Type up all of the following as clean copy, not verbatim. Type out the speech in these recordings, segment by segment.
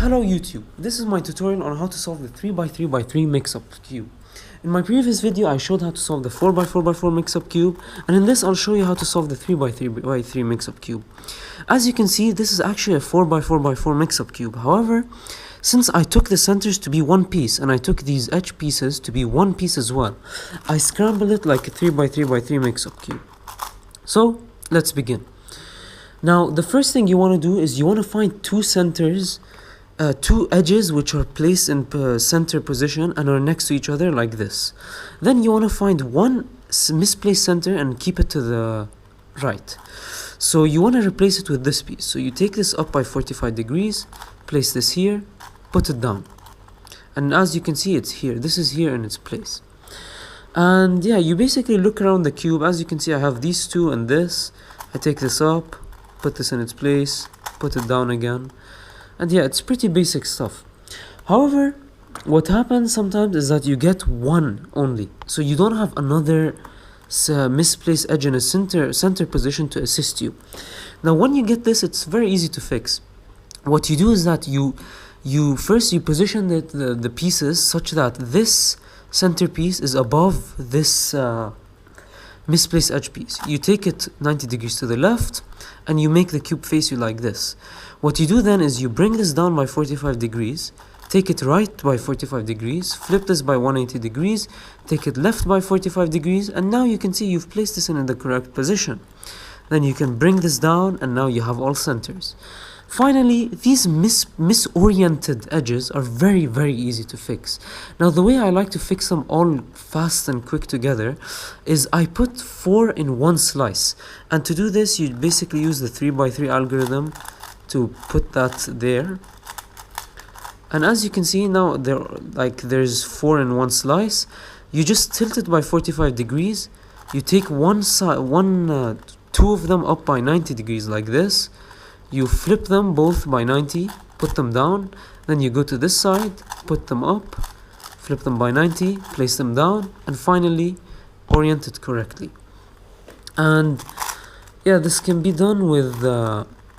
Hello YouTube, this is my tutorial on how to solve the 3x3x3 mix-up cube. In my previous video I showed how to solve the 4x4x4 mix-up cube, and in this I'll show you how to solve the 3x3x3 mix-up cube. As you can see, this is actually a 4x4x4 mix-up cube. However, since I took the centers to be one piece and I took these edge pieces to be one piece as well, I scrambled it like a 3x3x3 mix-up cube. So let's begin. Now the first thing you want to do is you want to find two centers, two edges which are placed in center position and are next to each other like this. Then you want to find one misplaced center and keep it to the right. So you want to replace it with this piece. So you take this up by 45 degrees, place this here, put it down. And as you can see, it's here. This is here in its place. And yeah, you basically look around the cube. As you can see, I have these two and this. I take this up, put this in its place, put it down again. And yeah, it's pretty basic stuff. However, what happens sometimes is that you get one only. So you don't have another misplaced edge in a center position to assist you. Now when you get this, it's very easy to fix. What you do is that you first position the pieces such that this centerpiece is above this misplaced edge piece. You take it 90 degrees to the left and you make the cube face you like this. What you do then is you bring this down by 45 degrees, take it right by 45 degrees, flip this by 180 degrees, take it left by 45 degrees, and now you can see you've placed this in the correct position. Then you can bring this down and now you have all centers. Finally, these misoriented edges are very, very easy to fix. Now, the way I like to fix them all fast and quick together is I put 4 in one slice. And to do this, you basically use the 3x3 algorithm to put that there. And as you can see now, there's 4 in one slice. You just tilt it by 45 degrees. You take two of them up by 90 degrees like this. You flip them both by 90, put them down, then you go to this side, put them up, flip them by 90, place them down, and finally orient it correctly. And yeah, this can be done with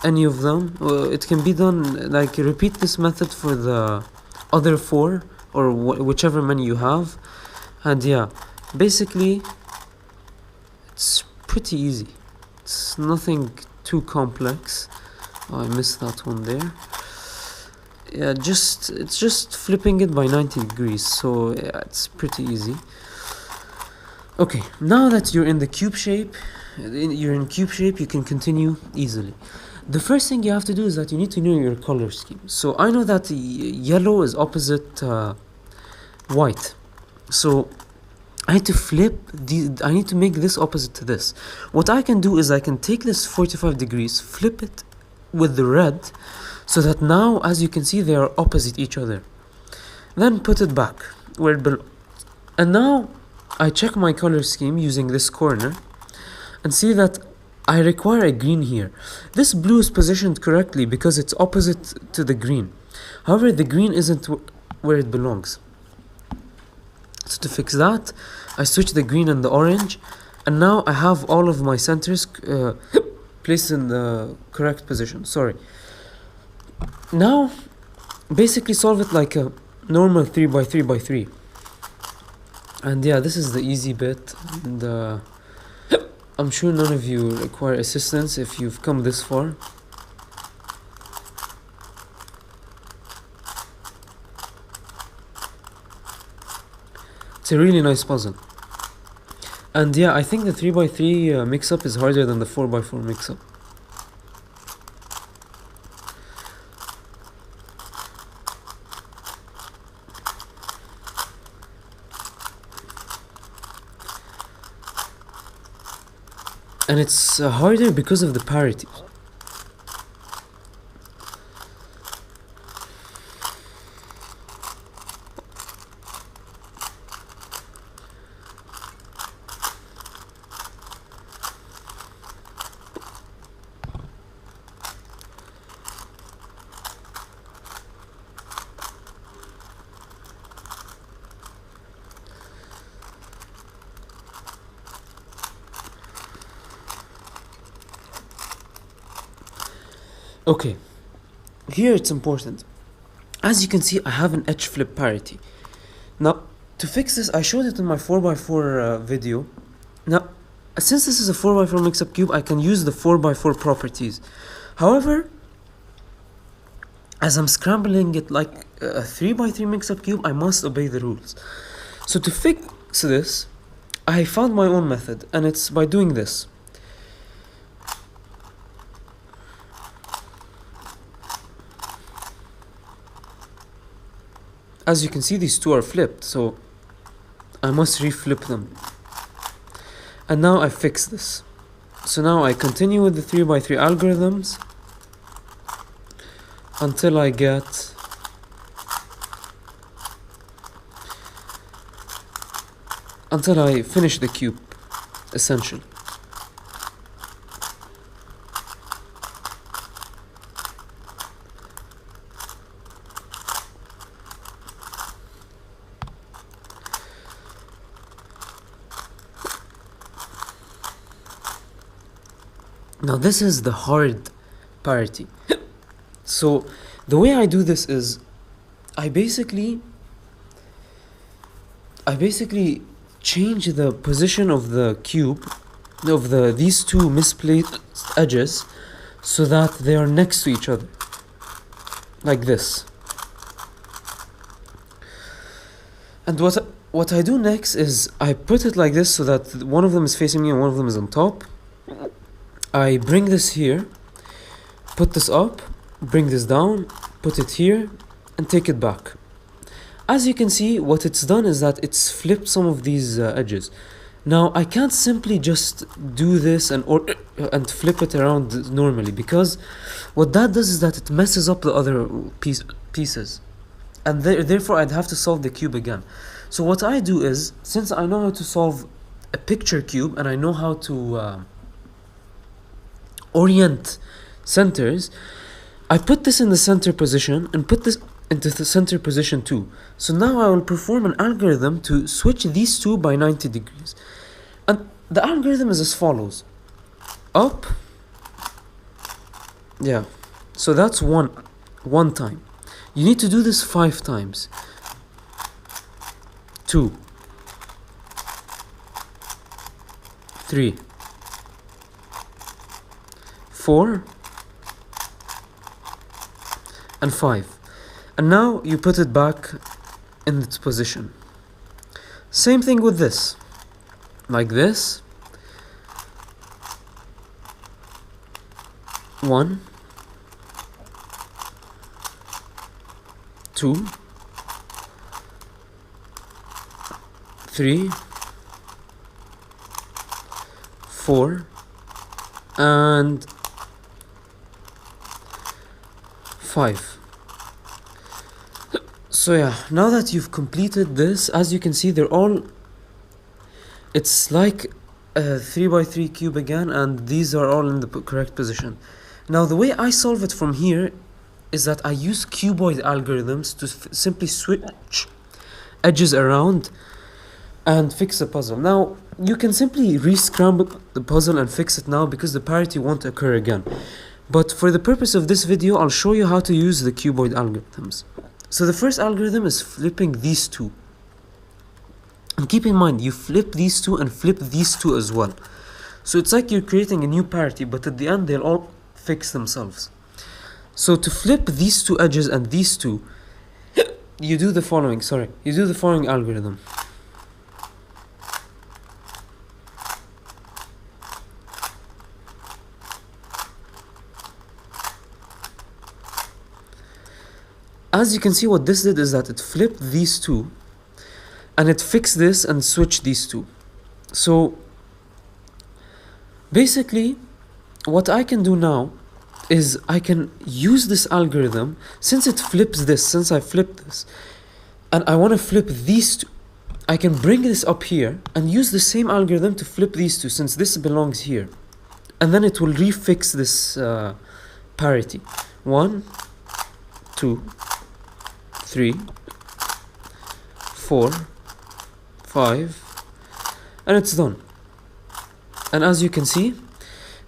any of them. It can be done, like, repeat this method for the other 4 or whichever many you have. And yeah, basically it's pretty easy. It's nothing too complex. Oh, I missed that one there. Yeah, it's just flipping it by 90 degrees, so yeah, it's pretty easy. Okay, now that you're in the cube shape, you can continue easily. The first thing you have to do is that you need to know your color scheme. So I know that yellow is opposite white. So I need to I need to make this opposite to this. What I can do is I can take this 45 degrees, flip it with the red, so that now, as you can see, they are opposite each other. Then put it back where it belongs. And now I check my color scheme using this corner and see that I require a green here. This blue is positioned correctly because it's opposite to the green. However, the green isn't where it belongs. So to fix that, I switch the green and the orange, and now I have all of my centers placed in the correct position. Sorry. Now, basically solve it like a normal 3x3x3. And yeah, this is the easy bit. And I'm sure none of you require assistance if you've come this far. It's a really nice puzzle. And yeah, I think the 3x3 mix-up is harder than the 4x4 mix-up. And it's harder because of the parity. Okay, here it's important. as you can see, I have an edge flip parity. Now, to fix this, I showed it in my 4x4 video. Now, since this is a 4x4 mix-up cube, I can use the 4x4 properties. However, as I'm scrambling it like a 3x3 mix-up cube, I must obey the rules. So to fix this, I found my own method, and it's by doing this. As you can see, these two are flipped, so I must reflip them. And now I fix this. So now I continue with the 3x3 algorithms until I get until I finish the cube, essentially. Now this is the hard parity. So the way I do this is I basically change the position of the cube of these two misplaced edges so that they are next to each other, like this. And what I do next is I put it like this so that one of them is facing me and one of them is on top. I bring this here, put this up, bring this down, put it here, and take it back. As you can see, what it's done is that it's flipped some of these edges. Now, I can't simply just do this and flip it around normally, because what that does is that it messes up the other pieces. And therefore, I'd have to solve the cube again. So what I do is, since I know how to solve a picture cube and I know how to orient centers, I put this in the center position and put this into the center position too. So now I will perform an algorithm to switch these two by 90 degrees. And the algorithm is as follows. Up. Yeah. So that's one time. You need to do this 5 times. 2. 3. 4 and 5, and now you put it back in its position. Same thing with this, like this. 1, 2, 3, 4, and 5. So yeah, now that you've completed this, as you can see, it's like a 3x3 cube again, and these are all in the correct position. Now the way I solve it from here is that I use cuboid algorithms to simply switch edges around and fix the puzzle. Now you can simply re-scramble the puzzle and fix it now, because the parity won't occur again. But for the purpose of this video, I'll show you how to use the cuboid algorithms. So the first algorithm is flipping these two. And keep in mind, you flip these two and flip these two as well. So it's like you're creating a new parity, but at the end they'll all fix themselves. So to flip these two edges and these two, you do the following algorithm. As you can see, what this did is that it flipped these two and it fixed this and switched these two. So basically what I can do now is I can use this algorithm, since it flips this, since I flipped this, and I want to flip these two, I can bring this up here and use the same algorithm to flip these two, since this belongs here. And then it will refix this parity. 1, 2, 3, 4, 5, and it's done. And as you can see,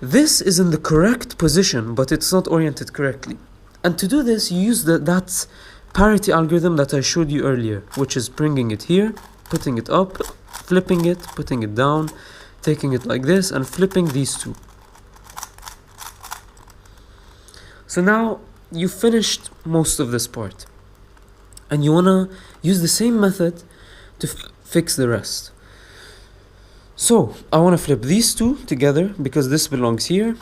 this is in the correct position, but it's not oriented correctly. And to do this, you use that parity algorithm that I showed you earlier, which is bringing it here, putting it up, flipping it, putting it down, taking it like this, and flipping these two. So now you finished most of this part, and you wanna use the same method to fix the rest. So I wanna flip these two together because this belongs here.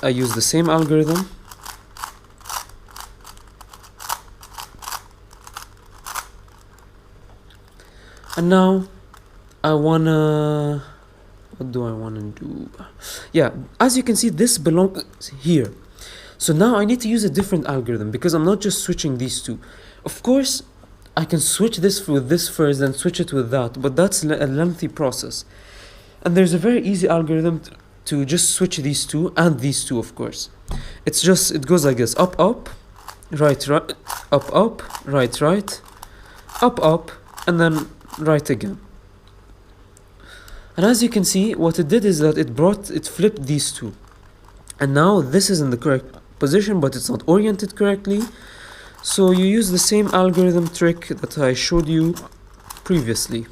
I use the same algorithm. And now I wanna, what do I wanna do? Yeah, as you can see, this belongs here. So now I need to use a different algorithm because I'm not just switching these two. Of course, I can switch this with this first, then switch it with that, but that's a lengthy process. And there's a very easy algorithm to just switch these two and these two, of course. It's just, it goes like this: up, up, right, right, up, up, right, right, up, and then right again. And as you can see, what it did is that it flipped these two. And now this is in the correct position, but it's not oriented correctly. So you use the same algorithm trick that I showed you previously.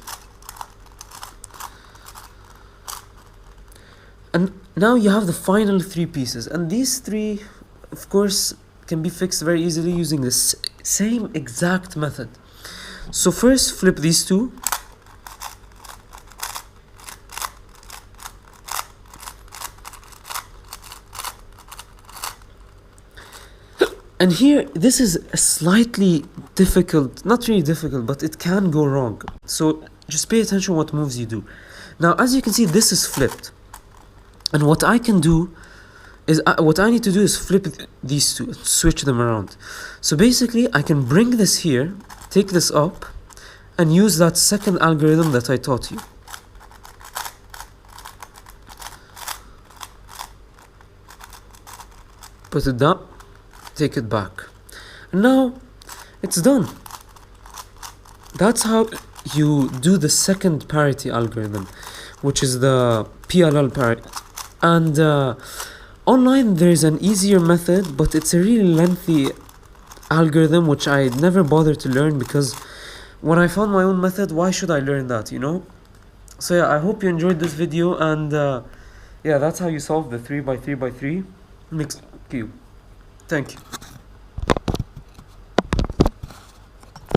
And now you have the final three pieces. And these three, of course, can be fixed very easily using the same exact method. So first, flip these two. And here, this is a slightly difficult, not really difficult, but it can go wrong. So just pay attention what moves you do. Now, as you can see, this is flipped. And what I can do is, what I need to do is flip these two, switch them around. So basically, I can bring this here, take this up, and use that second algorithm that I taught you. Put it down, take it back. And now it's done. That's how you do the second parity algorithm, which is the PLL parity. And online there's an easier method, but it's a really lengthy algorithm which I never bothered to learn because when I found my own method, why should I learn that, you know? So yeah, I hope you enjoyed this video, and yeah, that's how you solve the 3x3x3 mixed cube. Thank you.